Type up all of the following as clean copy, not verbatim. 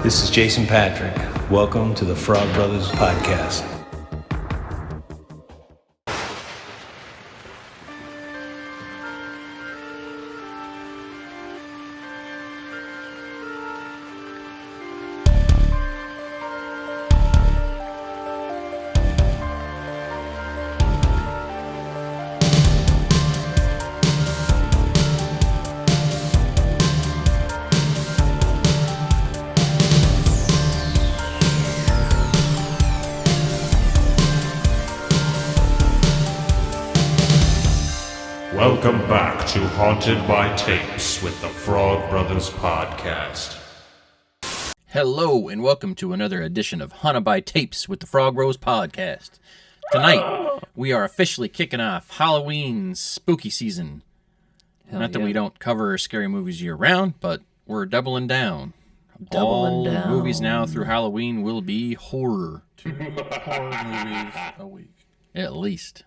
This is Jason Patrick. Welcome to the Frog Brothers Podcast. Welcome back to Haunted by Tapes with the Frog Brothers Podcast. Hello, and welcome to another edition of Haunted by Tapes with the Frog Bros Podcast. Tonight, we are officially kicking off Halloween's spooky season. Not that we don't cover scary movies year-round, but we're doubling down. All movies now through Halloween will be horror. 2 horror movies a week. At least.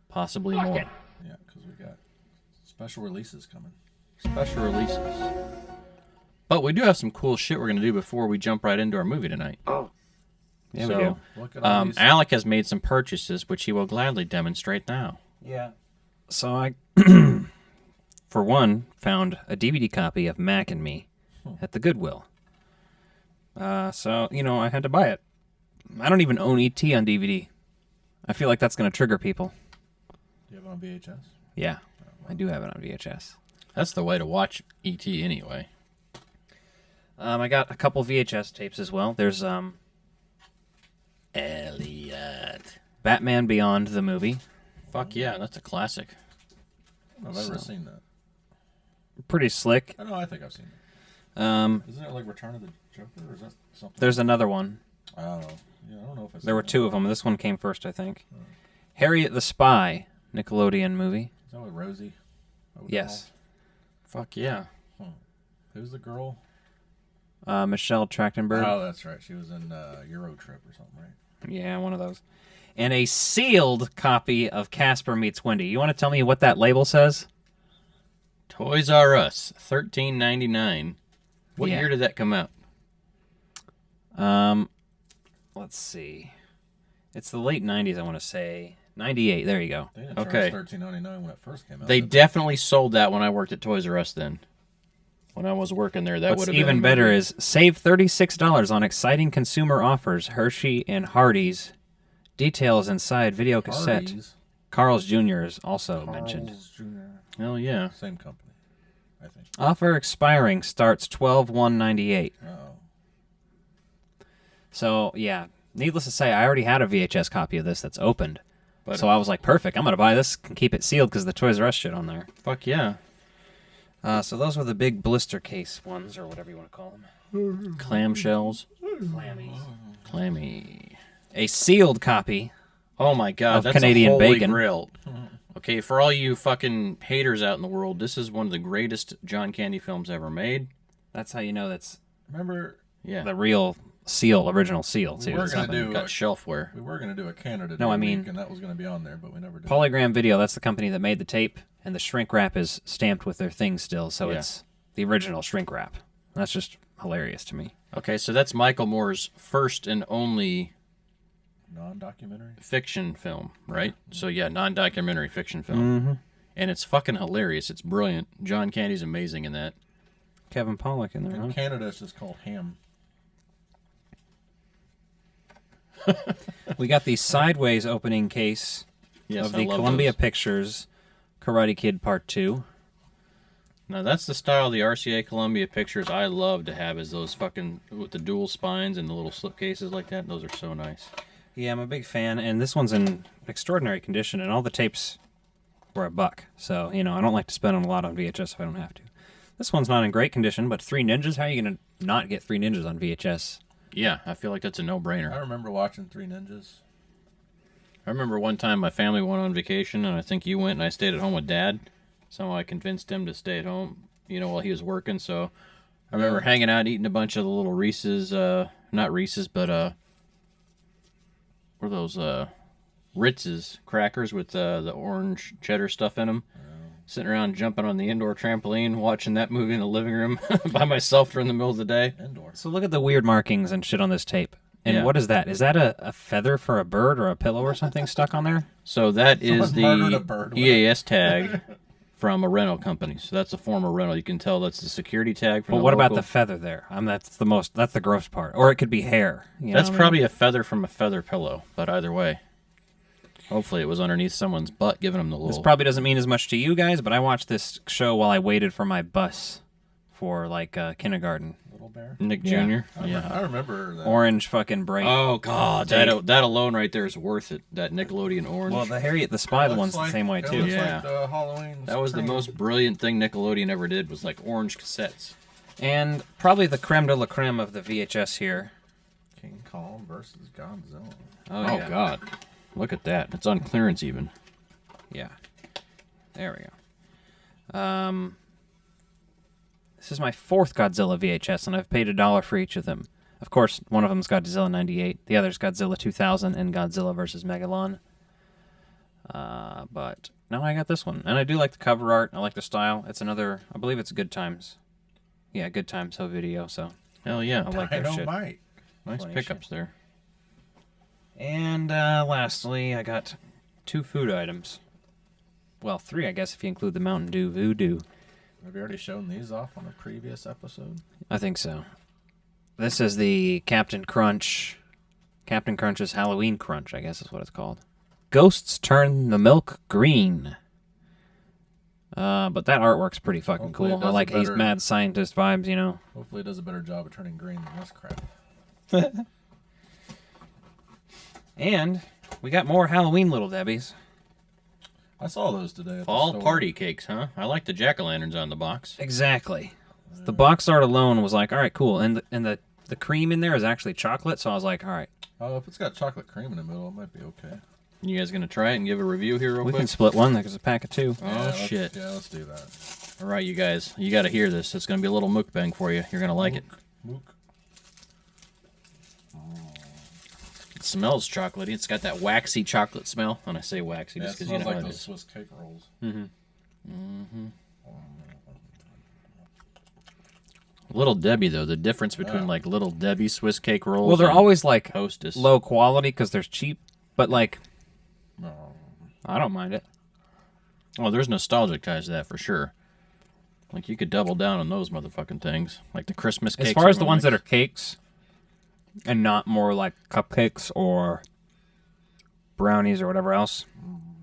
Possibly more. Yeah, because we got special releases coming. Special releases. But we do have some cool shit we're going to do before we jump right into our movie tonight. Oh. Yeah, So, we do. look at all these. Alec has made some purchases, which he will gladly demonstrate now. Yeah. So I, for one, found a DVD copy of Mac and Me at the Goodwill. So, I had to buy it. I don't even own E.T. on DVD. I feel like that's going to trigger people. Do you have it on VHS? Yeah, I do have it on VHS. That's the way to watch E.T. anyway. I got a couple VHS tapes as well. There's Elliot. Batman Beyond the movie. Fuck yeah, that's a classic. I've never seen that. Pretty slick. I know, I think I've seen it. Isn't it like Return of the Joker, or is that something? There's another one. I don't know. Yeah, I don't know if it's. There were two of them. This one came first, I think. Harriet the Spy, Nickelodeon movie. Is that with Rosie? Yes. Fuck yeah. Who's the girl? Michelle Trachtenberg. Oh, that's right. She was in Euro Trip or something, right? Yeah, one of those. And a sealed copy of Casper Meets Wendy. You want to tell me what that label says? Toys R Us, $13.99. What Yeah. year did that come out? Let's see. It's the late 90s, I want to say. 98, there you go. They didn't Okay. charge $13.99 when it first came out. They did definitely sold that when I worked at Toys R Us then. When I was working there, that would What's have been even a better movie. is save $36 on exciting consumer offers. Hershey and Hardee's. Details inside video cassette. Hardee's, Carl's Jr. is also mentioned. Carl's Jr. Hell yeah. Same company, I think. Offer expiring starts 12/1/98. Oh. So, yeah, needless to say, I already had a VHS copy of this that's opened. But- So I was like, perfect, I'm going to buy this and keep it sealed because the Toys R Us shit on there. Fuck yeah. So those were the big blister case ones, or whatever you want to call them. Clamshells. Clammies. Clammy. A sealed copy. Oh my god, Of that's Canadian a holy bacon. grail. Okay, for all you fucking haters out in the world, this is one of the greatest John Candy films ever made. That's how you know that's Remember, Yeah. the real seal, original seal, too. We were It's gonna not- do Got shelfware. we were going to do a Canada No, Day I mean- week, and that was going to be on there, but we never did. Polygram Video, that's the company that made the tape, and the shrink wrap is stamped with their thing still, so Yeah. it's the original shrink wrap. That's just hilarious to me. Okay, so that's Michael Moore's first and only Non-documentary? fiction film, right? So yeah, non-documentary fiction film. And it's fucking hilarious. It's brilliant. John Candy's amazing in that. Kevin Pollak in there, In huh? Canada, it's just called Ham. We got the sideways opening case Yes, of I the love Columbia those. Pictures Karate Kid Part 2. Now that's the style of the RCA Columbia Pictures I love to have, is those fucking with the dual spines and the little slipcases like that. Those are so nice. Yeah, I'm a big fan, and this one's in extraordinary condition, and all the tapes were $1. So, I don't like to spend a lot on VHS if I don't have to. This one's not in great condition, but Three Ninjas, how are you going to not get Three Ninjas on VHS? Yeah, I feel like that's a I no-brainer. remember watching Three Ninjas. I remember one time my family went on vacation, and I think you went, and I stayed at home with Dad. Somehow I convinced him to stay at home, while he was working. So I remember hanging out, eating a bunch of the little Reese's, not Reese's, but what are those Ritz's crackers with the orange cheddar stuff in them. sitting around jumping on the indoor trampoline, watching that movie in the living room by myself during the middle of the day. Indoor. So look at the weird markings and shit on this tape. And Yeah. what is that? Is that a feather for a bird or a pillow or something stuck on there? So that is Someone murdered a the bird with EAS tag from a rental company. So that's a former rental. You can tell that's the security tag from But the what about local. the feather there? That's the gross part. Or it could be hair. You know That's what I mean? probably a feather from a feather pillow, but either way. Hopefully it was underneath someone's butt giving them the This little... probably doesn't mean as much to you guys, but I watched this show while I waited for my bus for like kindergarten. Little bear. Nick Yeah. Jr.? Yeah. I remember that. Orange fucking bright. Oh, God. That alone right there is worth it. That Nickelodeon orange. Well, the Harriet the Spy Looks one's like- the same way it too. looks Yeah. like the Halloween. that was the screen. most brilliant thing Nickelodeon ever did was like orange cassettes. And probably the creme de la creme of the VHS here. King Kong versus Godzilla. Oh, yeah. God. Look at that. It's on clearance even. Yeah. There we go. This is my fourth Godzilla VHS, and I've paid $1 for each of them. Of course, one of them's Godzilla 98, the other's Godzilla 2000 and Godzilla vs. Megalon. But now I got this one, and I do like the cover art. I like the style. It's another, I believe it's Good Times. Yeah, Good Times Home Video, so Hell yeah. I like their shit. Dynamite. Nice Flash pickups there. And lastly, I got 2 food items. Well, 3, I guess, if you include the Mountain Dew Voodoo. Have you already shown these off on a previous episode? I think so. This is the Captain Crunch's Halloween Crunch, I guess is what it's called. Ghosts turn the milk green. But that artwork's pretty fucking Hopefully it cool. I does like it He's better. Mad Scientist vibes, you know. Hopefully it does a better job of turning green than this crap. And we got more Halloween Little Debbies. I saw those today. At the Fall store. party cakes, huh? I like the jack-o'-lanterns on the box. Exactly. The box art alone was like, all right, cool. And the cream in there is actually chocolate, so I was like, all right, Oh, if it's got chocolate cream in the middle, it might be okay. You guys gonna try it and give a review here real we quick? can split one. There's a pack of 2. Oh, Yeah, shit. Yeah, let's do that. All right, you guys. You got to hear this. It's going to be a little mukbang for you. You're going to like it. Mook. It smells chocolatey. It's got that waxy chocolate smell. And I say waxy Yeah, it just because you know smells how like it those is. Swiss cake rolls. Little Debbie, though. The difference between, like, Little Debbie Swiss cake rolls Well, they're and always like Hostess. low quality because they're cheap, but like, No. I don't mind it. Well, there's nostalgic ties to that for sure. Like, you could double down on those motherfucking things. Like the Christmas cakes. As far as the everyone ones that are likes. cakes and not more like cupcakes or brownies or whatever else,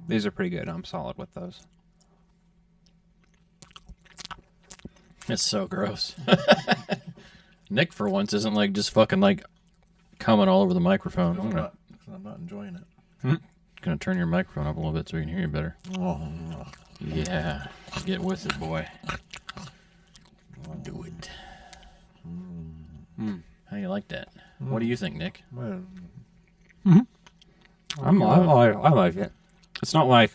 these are pretty good. I'm solid with those. It's so gross. Nick, for once, isn't, like, just fucking, like, coming all over the microphone. I'm not enjoying it. Gonna turn your microphone up a little bit so we can hear you better. Oh, Yeah, get with it, boy. Do it. How you like that? What do you think, Nick? man. I like it. It's not like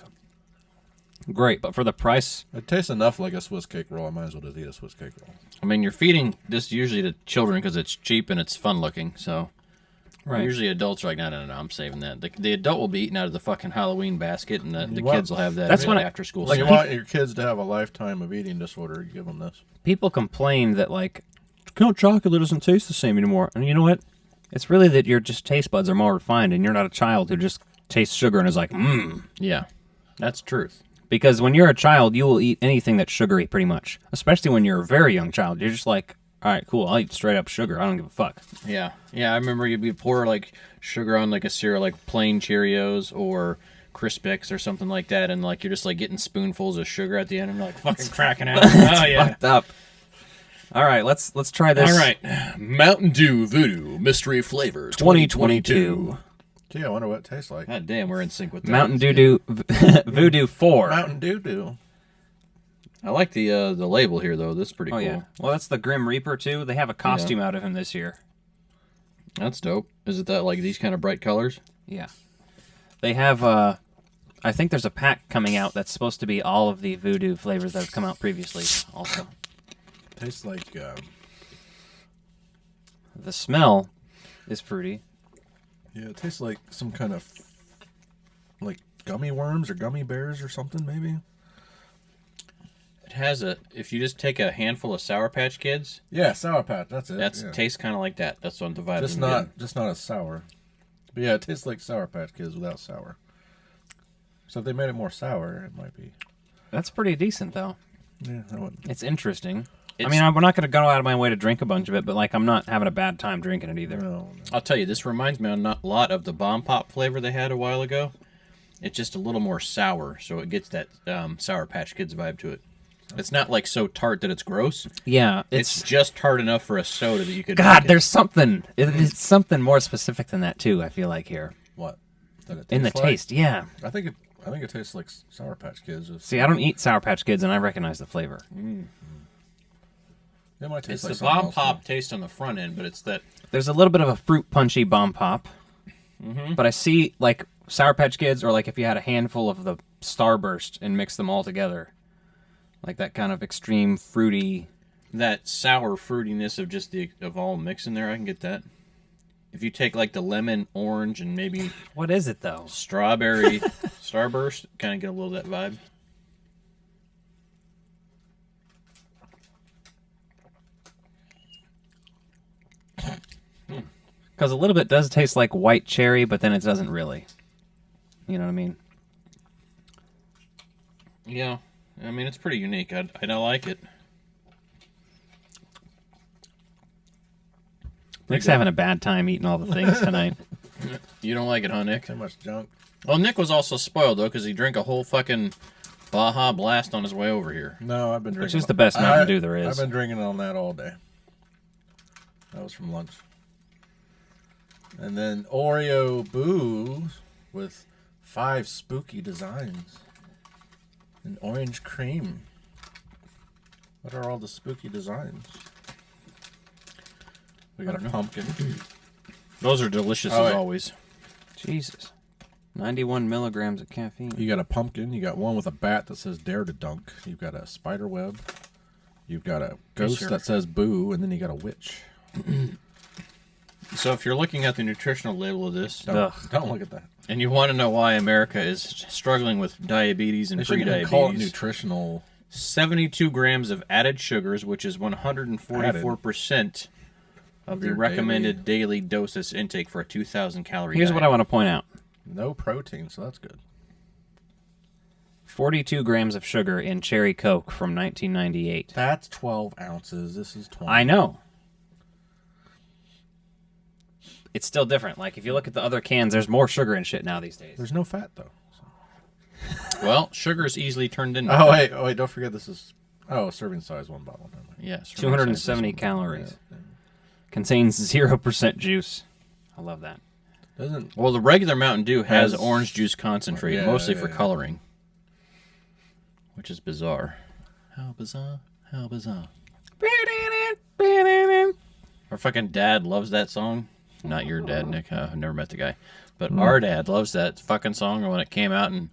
great, but for the price, It tastes enough like a Swiss cake roll. I might as well just eat a Swiss cake roll. I mean, you're feeding this usually to children because it's cheap and it's fun looking. So usually adults are like, no, I'm saving that. The adult will be eating out of the fucking Halloween basket, and the want- kids will have that. That's when I- after school. Like you snack. want your kids to have a lifetime of eating disorder, you give them this. people complain that like, chocolate doesn't taste the same anymore. And you know what? It's really that your just taste buds are more refined, and you're not a child who just tastes sugar and is like, Yeah, that's truth. Because when you're a child, you will eat anything that's sugary pretty much. Especially when you're a very young child. You're just like, all right, cool, I'll eat straight up sugar. I don't give a fuck. Yeah, I remember you'd pour like sugar on like a cereal, like plain Cheerios or Crispix or something like that, and like you're just like getting spoonfuls of sugar at the end, and you're like fucking cracking out. Oh yeah. Fucked up. All right, let's try this. All right, Mountain Dew Voodoo Mystery Flavor 2022. Gee, I wonder what it tastes like. God damn, we're in sync with that. Mountain Dew Voodoo 4. Mountain Dew Dew. I like the label here though. This is pretty Oh, cool. yeah. Well, that's the Grim Reaper, too. They have a costume out of him this year. That's dope. Is it that like these kind of bright colors? Yeah. They have, I think there's a pack coming out that's supposed to be all of the Voodoo flavors that have come out previously also. Tastes like The smell is fruity. yeah, it tastes like some kind of like gummy worms or gummy bears or something maybe. has a. If you just take a handful of Sour Patch Kids, Yeah, Sour Patch. That's it. that's yeah. tastes kind of like that. That's what the vibe. Just I'm not getting. as sour. But yeah, it tastes like Sour Patch Kids without sour. So if they made it more sour, it might be. That's pretty decent, though. Yeah, that would. It's interesting. I It's- mean, I'm not going to go out of my way to drink a bunch of it, but like I'm not having a bad time drinking it either. No. I'll tell you, this reminds me a lot of the Bomb Pop flavor they had a while ago. It's just a little more sour, so it gets that Sour Patch Kids vibe to it. It's not like so tart that it's gross. Yeah, It's just tart enough for a soda that you could. God. drink it. There's something. It's something more specific than that too. I feel like here What? That it in the tastes like? taste. Yeah. I think it tastes like Sour Patch Kids. Just, See, I don't eat Sour Patch Kids, and I recognize the flavor. it might taste It's like the something Bomb else, Pop taste on the front end, but it's that. There's a little bit of a fruit punchy Bomb Pop, but I see like Sour Patch Kids, or like if you had a handful of the Starburst and mix them all together, like that kind of extreme fruity. That sour fruitiness of just of all mix in there, I can get that. If you take like the lemon, orange, and maybe What is it though? strawberry Starburst, kind of get a little of that vibe. Because a little bit does taste like white cherry, but then it doesn't really. You know what I mean? Yeah, I mean it's pretty unique. I don't like it. Nick's having a bad time eating all the things tonight. You don't like it, huh, Nick? Too much junk. Well, Nick was also spoiled though because he drank a whole fucking Baja Blast on his way over here. No, I've been drinking. Which is the best Mountain Dew there is. I've been drinking on that all day. That was from lunch. And then Oreo Boo with 5 spooky designs. And orange cream. What are all the spooky designs? We got a pumpkin. Those are delicious Oh, as wait. always. Jesus. 91 milligrams of caffeine. You got a pumpkin. You got one with a bat that says dare to dunk. You've got a spider web. You've got a ghost sure. that says boo. And then you got a witch. So if you're looking at the nutritional label of this, Don't look at that. and you want to know why America is struggling with diabetes and They shouldn't even call it pre-diabetes, nutritional. 72 grams of added sugars, which is 144% of the Your recommended daily doses intake for a 2,000 calorie Here's diet. what I want to point out. No protein, so that's good. 42 grams of sugar in Cherry Coke from 1998. That's 12 ounces. This is 20. I know. It's still different. Like, if you look at the other cans, there's more sugar and shit now these days. There's no fat, though. Well, sugar is easily turned into Oh, fat. wait. Don't forget this is... Oh, serving size, one bottle. Never mind. Yes. 270 calories. Contains 0% juice. I love that. Doesn't... Well, the regular Mountain Dew has Has- orange juice concentrate, Yeah, mostly yeah, for yeah. coloring, which is bizarre. How bizarre! How bizarre! Our fucking dad loves that song. Not your dad, Nick. I've never met the guy, but our dad loves that fucking song. And when it came out, and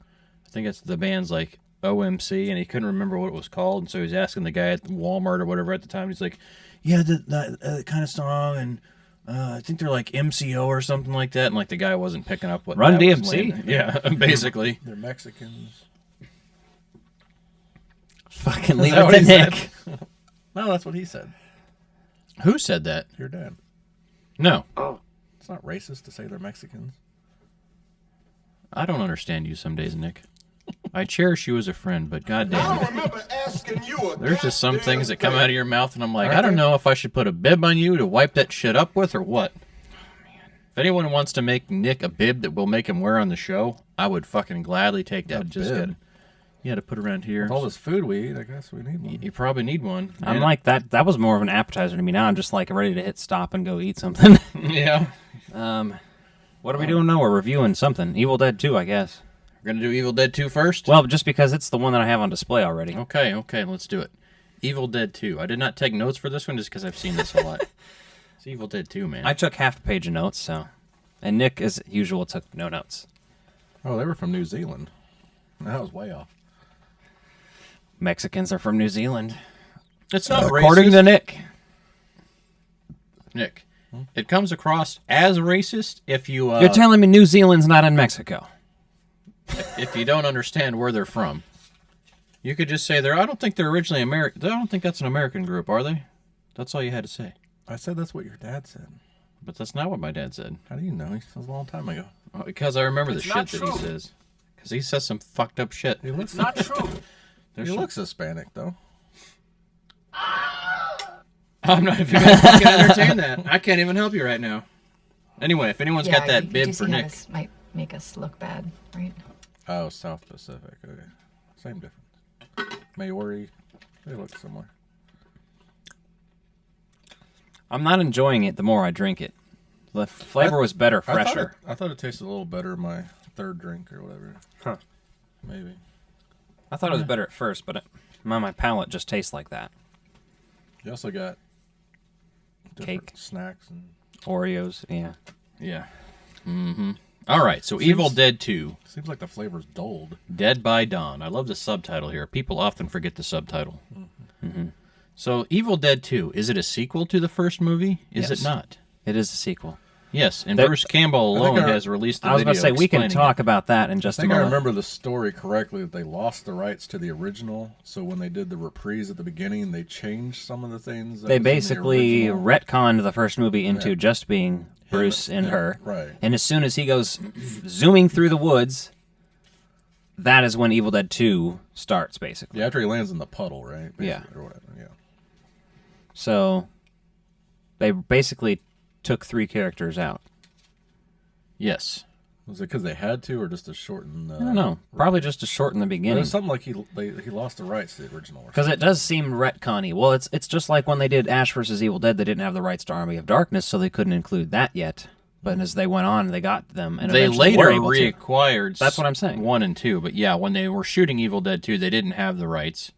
I think it's the band's like OMC, and he couldn't remember what it was called, and so he's asking the guy at Walmart or whatever at the time. He's like, "Yeah, that kind of song," and I think they're like MCO or something like that. And like the guy wasn't picking up what Run that was DMC? laying there. Yeah, basically. They're Mexicans. Fucking leave that it what to he said? Nick. No, that's what he said. Who said that? Your dad. No, It's not racist to say they're Mexicans. I don't understand you some days, Nick. I cherish you as a friend, but goddamn, remember asking you a there's just some things that come goddamn out of your mouth, and I'm like, Aren't I don't they? know if I should put a bib on you to wipe that shit up with or what. If anyone wants to make Nick a bib that we'll make him wear on the show, I would fucking gladly take that. A Just bib? get, yeah, to put around here. With all this food we eat, I guess we need one. You probably need one. I'm And- like, that was more of an appetizer to me. Now I'm just like ready to hit stop and go eat something. yeah. What are we doing now? We're reviewing something. Evil Dead 2, I guess. We're gonna do Evil Dead 2 first. Well, just because it's the one that I have on display already. Okay, let's do it. Evil Dead 2. I did not take notes for this one just because I've seen this a lot. It's Evil Dead 2, man. I took half a page of notes, so. And Nick, as usual, took no notes. Oh, they were from New Zealand. That was way off. Mexicans are from New Zealand. It's not According racist. to Nick. Nick, it comes across as racist if you You're telling me New Zealand's not in Mexico. if you don't understand where they're from. You could just say I don't think they're originally American. I don't think that's an American group, are they? That's all you had to say. I said that's what your dad said. But that's not what my dad said. How do you know? He said a long time ago. Because I remember the It's shit not that true. he says. Because he says some fucked up shit. He looks, Not true. he looks Hispanic, though. I'm not even gonna fucking entertain that. I can't even help you right now. Anyway, if anyone's got that you bib do for see how Nick, This might make us look bad, right? Oh, South Pacific. Okay. Same difference. Maori. They look similar. I'm not enjoying it the more I drink it. The flavor was better, fresher. I thought it tasted a little better in my third drink or whatever. Huh. Maybe. I thought it was better at first, but my palate just tastes like that. You also got different Cake. snacks and Oreos, yeah. yeah. All right, so Evil Dead 2, seems like the flavor's dulled. Dead by Dawn. I love the subtitle here. People often forget the subtitle. So Evil Dead 2, is it a sequel to the first movie? Is Yes. it not? It is a sequel. Yes, and That- Bruce Campbell I think alone I- has released the I was video about to say, we can explaining talk it. about that in I just a think I moment. remember the story correctly that they lost the rights to the original. So when they did the reprise at the beginning, they changed some of the things. That They was in the basically original. retconned the first movie into Yeah. just being Bruce and yeah, her. right. And as soon as he goes zooming through the woods, that is when Evil Dead 2 starts, basically. Yeah, after he lands in the puddle, right? Yeah. Basically, or whatever. Yeah. So they basically took 3 characters out. Yes. Was it because they had to, or just to shorten? I don't know. Probably just to shorten the It beginning. was something like he lost the rights to the original. Because it does seem retconny. Well, it's just like when they did Ash vs. Evil Dead, they didn't have the rights to Army of Darkness, so they couldn't include that yet. But as they went on, they got them. And They eventually later were able to. reacquired That's what I'm saying. 1 and 2, but yeah, when they were shooting Evil Dead 2, they didn't have the rights.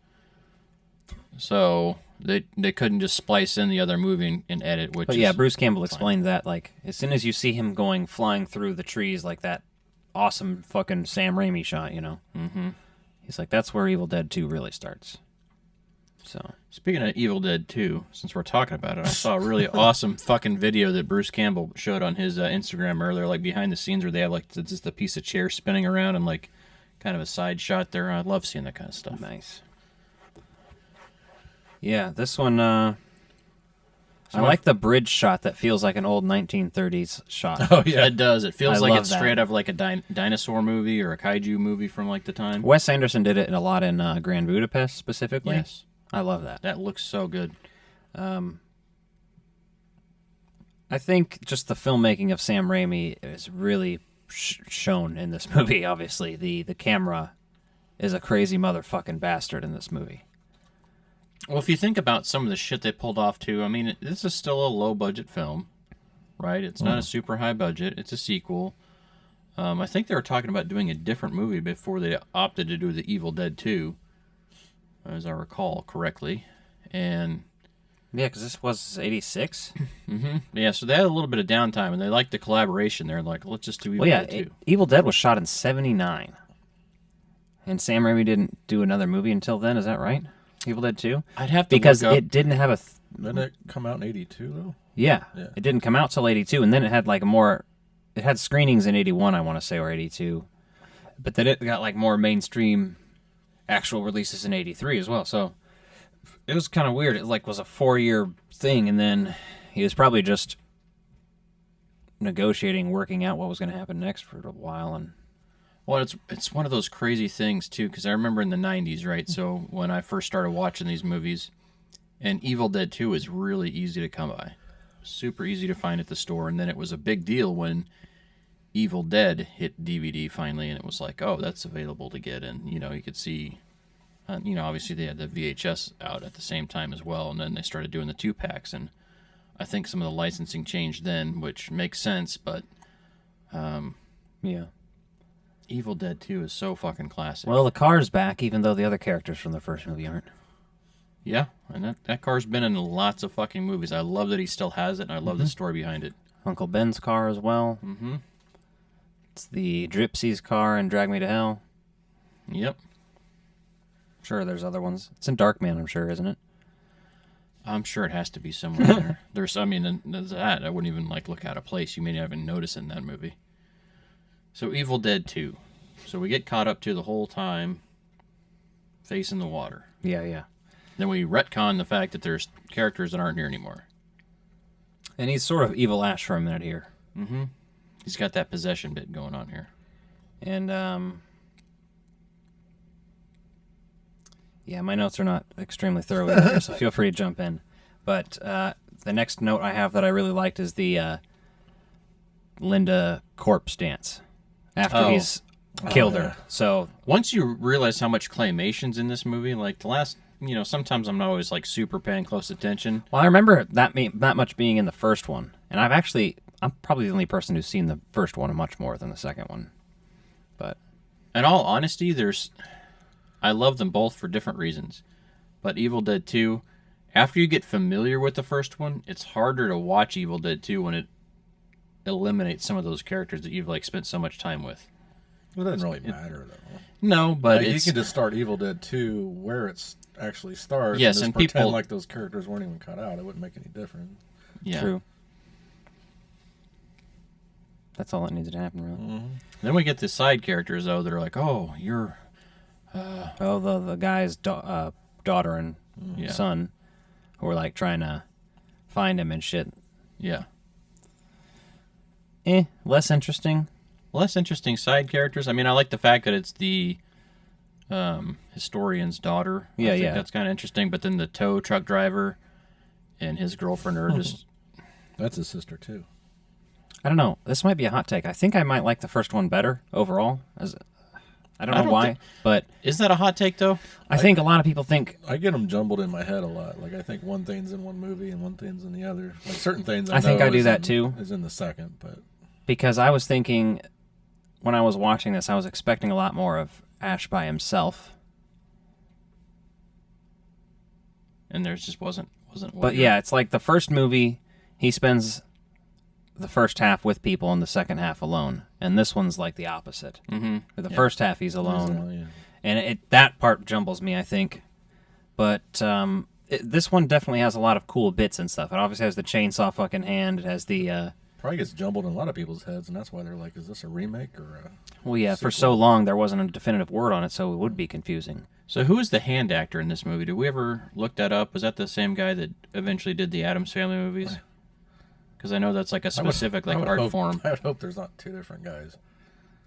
So they couldn't just splice in the other movie and edit, which But is yeah, Bruce Campbell explained that, like, as soon as you see him going flying through the trees, like that awesome fucking Sam Raimi shot, you know? Mm-hmm. He's like, that's where Evil Dead 2 really starts. So, Speaking of Evil Dead 2, since we're talking about it, I saw a really awesome fucking video that Bruce Campbell showed on his Instagram earlier, like behind the scenes where they have like just a piece of chair spinning around and like kind of a side shot there. I love seeing that kind of stuff. nice. Yeah, this one, I like the bridge shot that feels like an old 1930s shot. Oh yeah. It does. It feels I like love it's that. straight up like a dinosaur movie or a kaiju movie from like the time. Wes Anderson did it a lot in Grand Budapest specifically. Yes. I love that. That looks so good. I think just the filmmaking of Sam Raimi is really shown in this movie. Obviously, the camera is a crazy motherfucking bastard in this movie. Well, if you think about some of the shit they pulled off too, I mean, this is still a low budget film, right? It's not a super high budget. It's a sequel. I think they were talking about doing a different movie before they opted to do the Evil Dead 2, as I recall correctly. And Yeah, because this was 86. yeah, so they had a little bit of downtime, and they liked the collaboration. They're like, let's just do Evil Well, yeah, Dead 2. Evil Dead was shot in 79. And Sam Raimi didn't do another movie until then, is that right? Evil Dead 2? I'd have to Because look up. it didn't have a... Didn't it come out in '82 though? Yeah, Yeah. it didn't come out till 82, and then it had like a more... It had screenings in 81, I want to say, or 82. But then it got like more mainstream actual releases in 83 as well, so... It was kind of weird. It like was a 4-year thing, and then he was probably just negotiating, working out what was going to happen next for a while, and... Well, it's one of those crazy things, too, because I remember in the 90s, right? So when I first started watching these movies, and Evil Dead 2 was really easy to come by. Super easy to find at the store, and then it was a big deal when Evil Dead hit DVD finally, and it was like, oh, that's available to get, and, you know, you could see, you know, obviously they had the VHS out at the same time as well, and then they started doing the 2-packs, and I think some of the licensing changed then, which makes sense, but Yeah. Evil Dead 2 is so fucking classic. Well, the car's back, even though the other characters from the first movie aren't. Yeah, and that car's been in lots of fucking movies. I love that he still has it, and I love the story behind it. Uncle Ben's car as well. Mm-hmm. It's the Gypsy's car in Drag Me to Hell. Yep. Sure, there's other ones. It's in Darkman, I'm sure, isn't it? I'm sure it has to be somewhere in there. There's, I mean, there's that. I wouldn't even, like, look out of place. You may not even notice it in that movie. So, Evil Dead 2. So, we get caught up to the whole time. face in the water. Yeah. Then we retcon the fact that there's characters that aren't here anymore. And he's sort of evil Ash for a minute here. He's got that possession bit going on here. And, yeah, my notes are not extremely thorough either, so feel free to jump in. But the next note I have that I really liked is the Linda corpse dance after he's killed her. So Once you realize how much claymation's in this movie, like the last, sometimes I'm not always like super paying close attention. well, I remember that much being in the first one, and I'm probably the only person who's seen the first one much more than the second one. But In all honesty, I love them both for different reasons. But Evil Dead 2, after you get familiar with the first one, it's harder to watch Evil Dead 2 when it eliminates some of those characters that you've like spent so much time with. It doesn't really matter though. No, but Like, you it's can just start Evil Dead 2 where it actually starts. Yes, and, and just pretend people- like those characters weren't even cut out. It wouldn't make any difference. yeah. true. That's all that needed to happen, really. Then we get the side characters though that are like, oh, you're Oh, the guy's daughter and Yeah. son who were like trying to find him and shit. yeah. Less interesting. Less interesting side characters. I mean, I like the fact that it's the historian's daughter. I Yeah, think yeah. that's kind of interesting. But then the tow truck driver and his girlfriend are just That's his sister too. I don't know. This might be a hot take. I think I might like the first one better overall. I don't know don't why, think- but Is that a hot take though? I think a lot of people think. I get them jumbled in my head a lot. Like I think one thing's in one movie and one thing's in the other. Like certain things I think know I do is that in- too. Is in the second, but Because I was thinking when I was watching this, I was expecting a lot more of Ash by himself. And there's just wasn't. But yeah, it's like the first movie, he spends the first half with people and the second half alone. And this one's like the opposite. Mm-hmm. The first half he's alone. yeah. And that part jumbles me, I think. But this one definitely has a lot of cool bits and stuff. It obviously has the chainsaw fucking hand. It has the... Probably gets jumbled in a lot of people's heads, and that's why they're like, "Is this a remake or a?" Well, yeah, for so long there wasn't a definitive word on it, so it would be confusing. So who is the hand actor in this movie? Did we ever look that up? Was that the same guy that eventually did the Addams Family movies? Because I know that's like a specific like art form. I would hope there's not two different guys.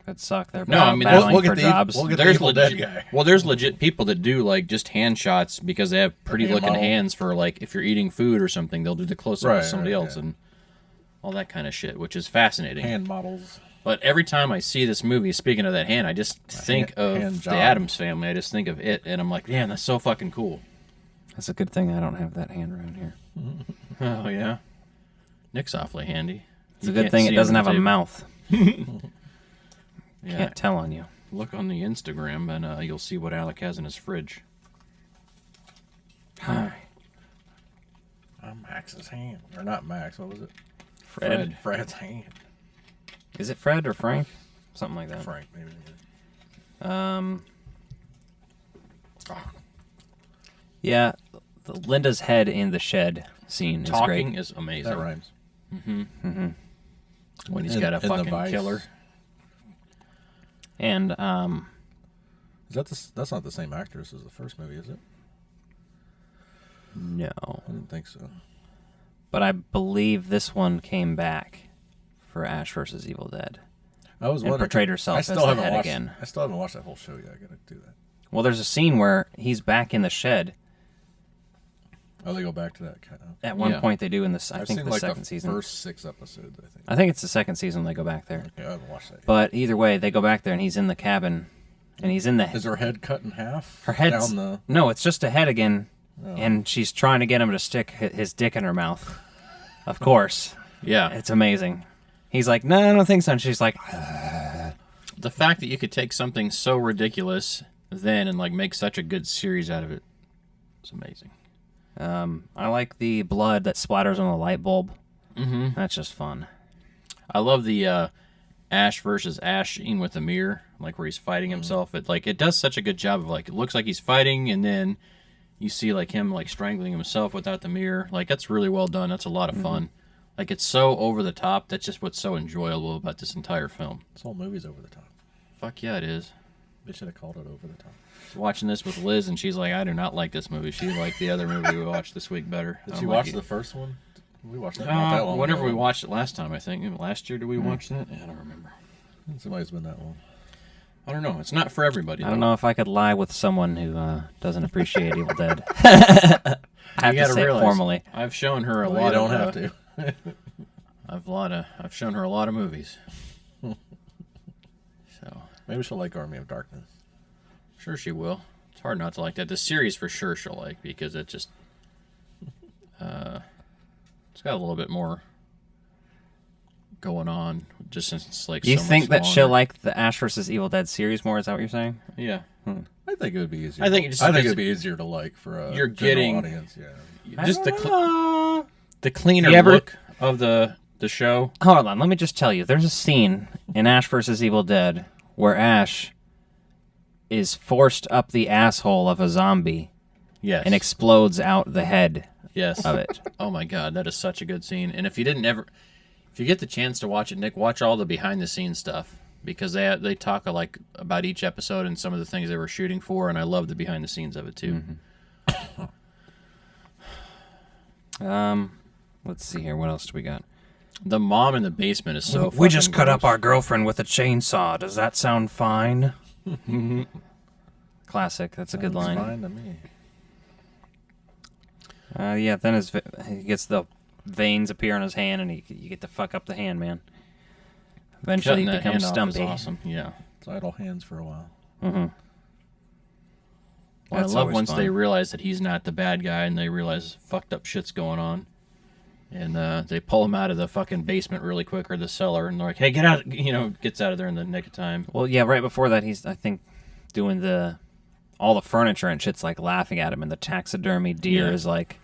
That'd suck. They're No, I mean, battling we'll for get the- jobs. we'll get the There's Evil Dead legit, guy. well, there's legit people that do like just hand shots because they have pretty hand looking model. hands for like if you're eating food or something, they'll do the close up Right, of somebody right, else yeah. and all that kind of shit, which is fascinating. Hand models. But every time I see this movie, speaking of that hand, I just think hand of job. the Addams Family. I just think of it, and I'm like, man, that's so fucking cool. That's a good thing I don't have that hand around here. Oh yeah, Nick's awfully handy. It's a good thing it doesn't have a mouth. Yeah, Can't tell on you. look on the Instagram, and you'll see what Alec has in his fridge. Hi. Max's hand, or not Max? What was it? Fred. Fred's hand. Is it Fred or Frank? Something like that. Frank, maybe. Yeah, the Linda's head in the shed scene is Talking great. is amazing. That rhymes. When he's And- got a and the fucking vice. killer. And Is that that's not the same actress as the first movie, is it? no, I didn't think so. but I believe this one came back for Ash versus Evil Dead. I was And wondering. portrayed herself I as still the haven't head watched, again. I still haven't watched that whole show yet. I gotta do that. Well, there's a scene where he's back in the shed. Oh, they go back to that. At one Yeah. point, they do in this. I I've think seen the like second the season. first 6 episodes. I think. I think it's the second season they go back there. Okay, I haven't watched that yet. But either way, they go back there and he's in the cabin, and he's in the. Is her head cut in half? Her head's down the. no, it's just a head again, and she's trying to get him to stick his dick in her mouth. Of course, Yeah. it's amazing. He's like, no, I don't think so. And she's like, The fact that you could take something so ridiculous then and like make such a good series out of it, it's amazing. I like the blood that splatters on the light bulb. Mm-hmm. That's just fun. I love the Ash versus Ash scene with the mirror, like where he's fighting himself. It does such a good job of like it looks like he's fighting, and then you see like him like strangling himself without the mirror. Like that's really well done. That's a lot of fun. Like it's so over the top. That's just what's so enjoyable about this entire film. This whole movie's over the top. Fuck yeah, it is. They should have called it Over the Top. Watching this with Liz, and she's like, I do not like this movie. She liked the other movie we watched this week better. Did I'm you like, watch the first one? We watched that not that long whenever ago. we watched it last time, I think. Last year, did we watch that? I don't remember. Somebody's been that long. I don't know. It's not for everybody. I don't know if I could lie with someone who doesn't appreciate Evil Dead. I have You to gotta say it realize, formally. I've shown her a Well, lot. you don't of, have to. I've shown her a lot of movies. So Maybe she'll like Army of Darkness. sure she will. It's hard not to like that. The series for sure she'll like because it just it's got a little bit more going on. Just since it's like You so think much that she'll longer. like the Ash vs. Evil Dead series more? Is that what you're saying? Yeah. I think it would be easier. I think it just I think because it'd be easier to like for a you're general getting- audience. Yeah. Just the cleaner You ever- look of the show. Hold on, let me just tell you. There's a scene in Ash vs. Evil Dead where Ash is forced up the asshole of a zombie Yes. and explodes out the head yes. of it. Oh my god, that is such a good scene. And if you get the chance to watch it, Nick, watch all the behind the scenes stuff because they talk like about each episode and some of the things they were shooting for, and I love the behind the scenes of it too. Let's see here. What else do we got? The mom in the basement is so. We just fucking cut up gross. our girlfriend with a chainsaw. Does that sound fine? Classic. That's a good Sounds line. Fine to me. Yeah, then he gets the veins appear on his hand, and you get to fuck up the hand, man. Eventually, Cutting he that hand becomes off is stumpy. awesome. Yeah. It's idle hands for a while. Well, I That's love always once fun. they realize that he's not the bad guy and they realize fucked up shit's going on. And they pull him out of the fucking basement really quick or the cellar and they're like, hey, get out. Gets out of there in the nick of time. Well, yeah, right before that, he's, I think, doing all the furniture and shit's like laughing at him, and the taxidermy deer Yeah. is like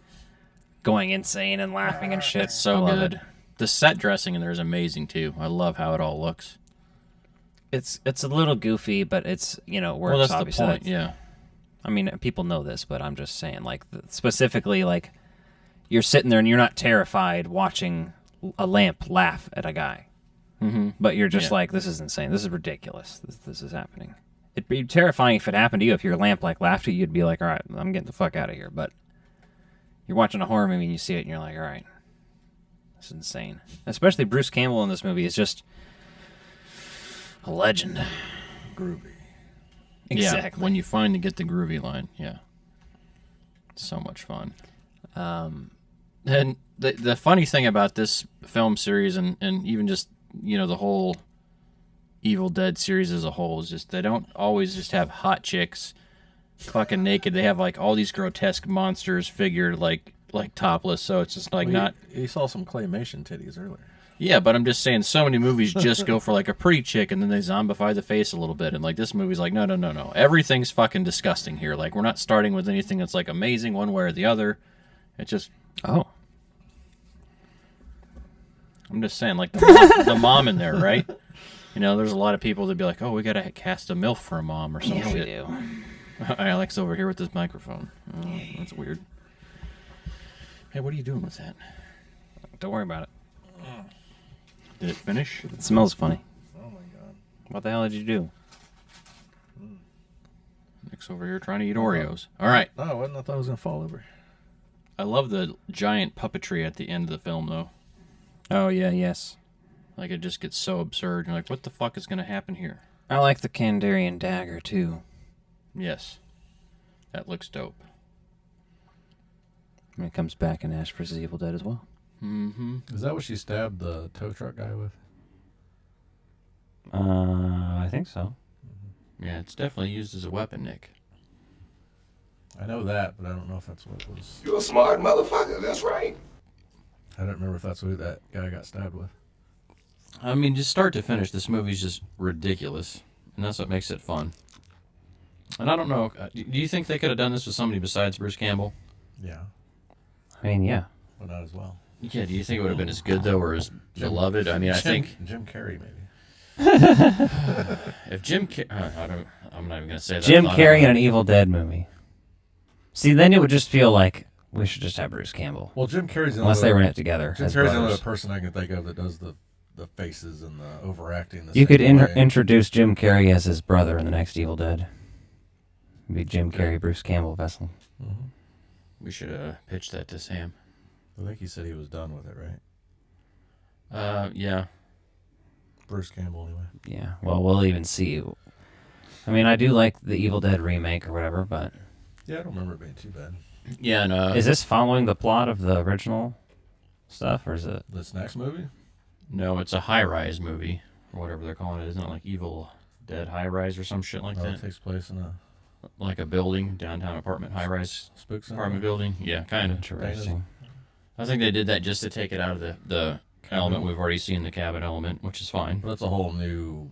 going insane and laughing and shit. It's so I love good. it. The set dressing in there is amazing too. I love how it all looks. It's a little goofy, but it's works. Well, that's the obviously. point. Yeah. I mean, people know this, but I'm just saying, like, specifically, like, you're sitting there and you're not terrified watching a lamp laugh at a guy. Mm-hmm. But you're just Yeah. like, this is insane. This is ridiculous. This is happening. It'd be terrifying if it happened to you. If your lamp, like, laughed at you, you'd be like, all right, I'm getting the fuck out of here. But you're watching a horror movie and you see it and you're like, all right, this is insane. Especially Bruce Campbell in this movie is just a legend. Groovy. Yeah, when you finally get the groovy line, yeah, so much fun. And the funny thing about this film series and even just the whole Evil Dead series as a whole is just they don't always just have hot chicks fucking naked. They have like all these grotesque monsters figured like topless. So it's just like not. You saw some claymation titties earlier. Yeah, but I'm just saying so many movies just go for like a pretty chick and then they zombify the face a little bit. And like this movie's like, no. Everything's fucking disgusting here. Like we're not starting with anything that's like amazing one way or the other. It's just, Oh. I'm just saying, like the mom in there, right? There's a lot of people that'd be like, oh, we gotta cast a MILF for a mom or some Yeah, we shit. do. Alex over here with this microphone. Oh, that's weird. Hey, what are you doing with that? Don't worry about it. Did it finish? It smells funny. Oh my god. What the hell did you do? Nick's over here trying to eat Oreos. All right. Oh, I wasn't. I thought it was gonna fall over. I love the giant puppetry at the end of the film, though. Oh, yeah, yes. Like, it just gets so absurd. You're like, what the fuck is going to happen here? I like the Kandarian dagger, too. Yes. That looks dope. And it comes back in Ash vs. Evil Dead as well. Mm-hmm. Is that what she stabbed the tow truck guy with? I think so. Yeah, it's definitely used as a weapon, Nick. I know that, but I don't know if that's what it was. You're a smart motherfucker, that's right. I don't remember if that's who that guy got stabbed with. I mean, just start to finish, this movie's just ridiculous. And that's what makes it fun. And I don't know, do you think they could have done this with somebody besides Bruce Campbell? Yeah, I mean, yeah. but not as well. Yeah, do you think it would have been as good, though, or as beloved? I mean, I think Jim Carrey maybe. if Jim I'm not even going to say that. Jim I don't Carrey know. in an Evil Dead movie. See, then it would just feel like we should just have Bruce Campbell. Well, Jim Carrey's the Unless only they other- ran it together Jim as Carrey's the only brothers. other person I can think of that does the the faces and the overacting. You could same way. introduce Jim Carrey as his brother in the next Evil Dead. It'd be Jim Carrey, Bruce Campbell vessel. Mm-hmm. We should pitch that to Sam. I think he said he was done with it, right? Yeah. Bruce Campbell, anyway. Yeah. Well, we'll even see. I mean, I do like the Evil Dead remake or whatever, but Yeah, I don't remember it being too bad. Yeah, and is this following the plot of the original stuff, or is it? This next movie? no, it's a high-rise movie or whatever they're calling it. Isn't it like Evil Dead High Rise or some shit like Oh, that? it takes place in a Like a building, downtown apartment, high-rise spook center. apartment building. Yeah, kind of. Interesting. I think they did that just to take it out of the element we've already seen, the cabin element, which is fine. But that's a whole new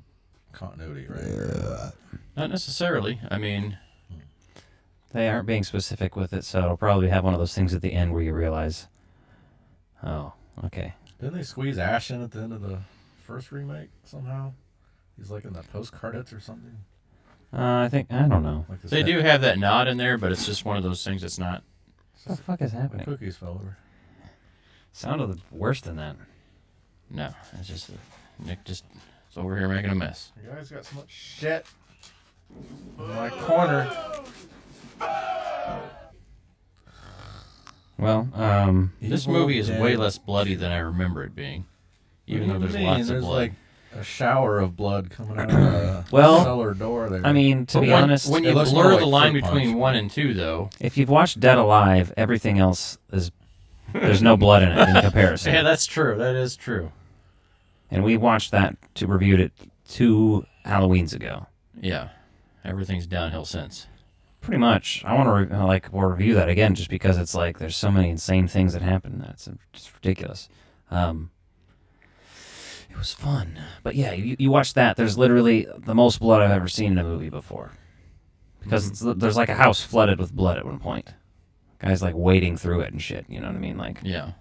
continuity, right? Not necessarily. I mean, They aren't being specific with it, so it'll probably have one of those things at the end where you realize, oh, okay. Didn't they squeeze Ash in at the end of the first remake somehow? He's like in the post-credits or something. I don't know. Like this they do have that nod in there, but it's just one of those things that's not. What the fuck is happening? Cookies fell over. Sounded worse than that. No, it's just Nick just is over here making a mess. You guys got so much shit in my corner. Well, This Evil movie is Dead. way less bloody than I remember it being, even though What do there's you mean? lots of There's blood. like a shower of blood coming out of the Well, cellar door there. I mean, to But be when, honest, when it you looks more blur like the line fruit between punch. 1 and 2, though, if you've watched Dead Alive, everything else is there's no blood in it in comparison. yeah, that's true. That is true. And we watched that reviewed it 2 Halloweens ago. Yeah, everything's downhill since. Pretty much. I want to we'll review that again just because it's like there's so many insane things that happen. That's just ridiculous. It was fun, but yeah, you watch that. There's literally the most blood I've ever seen in a movie before, because there's like a house flooded with blood at one point. Guys like wading through it and shit. You know what I mean? Like, Yeah.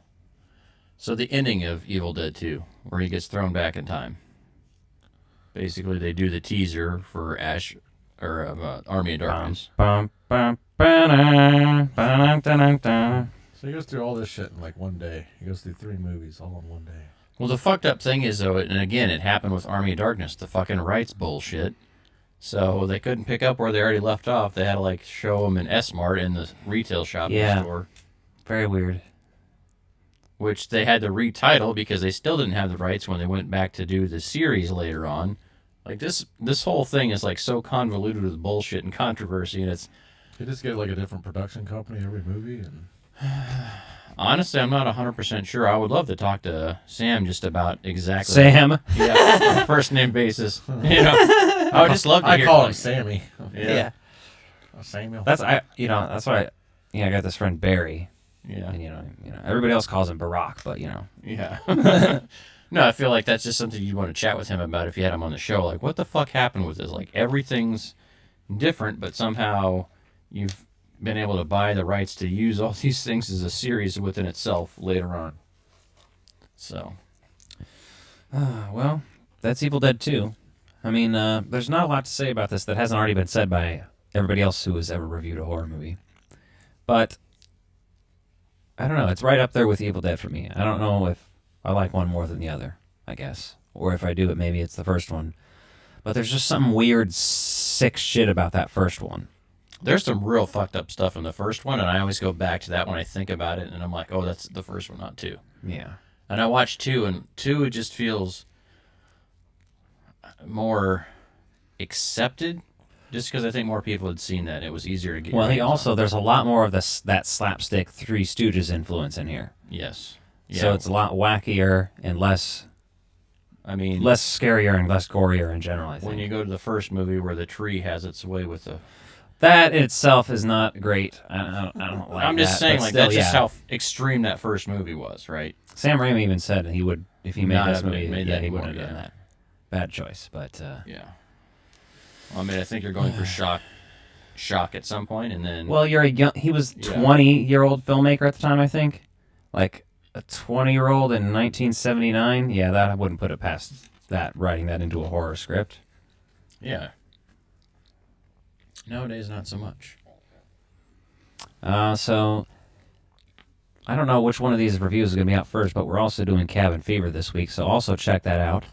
So the ending of Evil Dead 2, where he gets thrown back in time. Basically, they do the teaser for Ash or Army of Darkness. bum, bum, ba-da, ba-da, da-da-da. So he goes through all this shit in like one day. He goes through 3 movies all in one day. Well, the fucked up thing is, though, and again, it happened with Army of Darkness, the fucking rights bullshit. So they couldn't pick up where they already left off. They had to, like, show them an S-Mart in the retail shop in the store, Very weird. which they had to retitle because they still didn't have the rights when they went back to do the series later on. Like, this whole thing is, like, so convoluted with bullshit and controversy, and it's... They just get like a different production company every movie, and Honestly, I'm not 100% sure. I would love to talk to Sam just about exactly... Sam. Yeah, on a first name basis. You know, I would just love to I hear... call like, him Sammy. Yeah. Samuel. That's why I got this friend Barry, Yeah. and you know everybody else calls him Barack, but Yeah. No, I feel like that's just something you'd want to chat with him about if you had him on the show. Like, what the fuck happened with this? Like, everything's different, but somehow you've been able to buy the rights to use all these things as a series within itself later on. So, well, that's Evil Dead 2. I mean, there's not a lot to say about this that hasn't already been said by everybody else who has ever reviewed a horror movie. But I don't know, it's right up there with Evil Dead for me. I don't know if I like one more than the other, I guess. Or if I do it, maybe it's the first one. But there's just some weird, sick shit about that first one. there's some real fucked up stuff in the first one, and I always go back to that when I think about it, and I'm like, oh, that's the first one, not 2. Yeah. And I watched 2, and 2 it just feels more accepted, just because I think more people had seen that. It was easier to get. Well, your he hands also, on. there's a lot more of that slapstick Three Stooges influence in here. Yes. Yeah. So it's a lot wackier and less I mean, scarier and less gorier in general, I think. when you go to the first movie where the tree has its way with the. That in itself is not great. I don't like I'm just that, saying, but like, still, that's just yeah. how extreme that first movie was, right? Sam Raimi even said he would, if he made Not this have movie, made yeah, that he anymore, wouldn't have done yeah. that. Bad choice, but Yeah. Well, I mean, I think you're going for shock at some point, and then. well, you're a young. He was Yeah. 20-year-old filmmaker at the time, I think. Like a 20-year-old in 1979. Yeah, that I wouldn't put it past that, writing that into a horror script. Yeah. Nowadays, not so much. So I don't know which one of these reviews is going to be out first, but we're also doing Cabin Fever this week, so also check that out.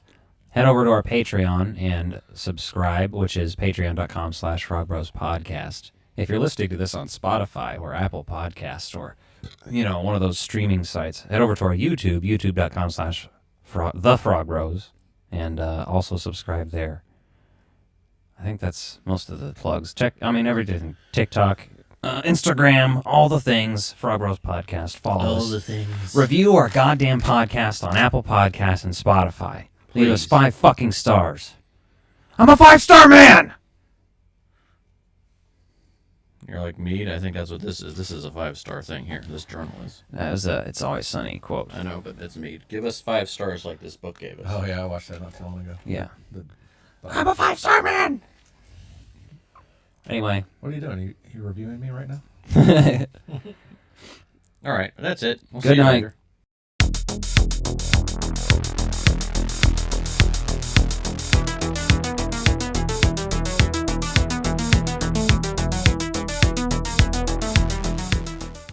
Head over to our Patreon and subscribe, which is patreon.com/frogbrospodcast. If you're listening to this on Spotify or Apple Podcasts or, one of those streaming sites, head over to our YouTube, youtube.com/thefrogbros, and also subscribe there. I think that's most of the plugs. Everything. TikTok, Instagram, all the things. Frog Bros Podcast. Follow us. All the things. Review our goddamn podcast on Apple Podcasts and Spotify. Leave us 5 fucking stars. I'm a 5-star man! You're like me. I think that's what this is. This is a 5-star thing here. This journal is. That was a It's Always Sunny quote. I know, but it's me. Give us 5 stars like this book gave us. Oh, yeah, I watched that not too long ago. Yeah. I'm a 5-star man! Anyway. What are you doing? You reviewing me right now? All right, that's it. We'll Good see you night. later.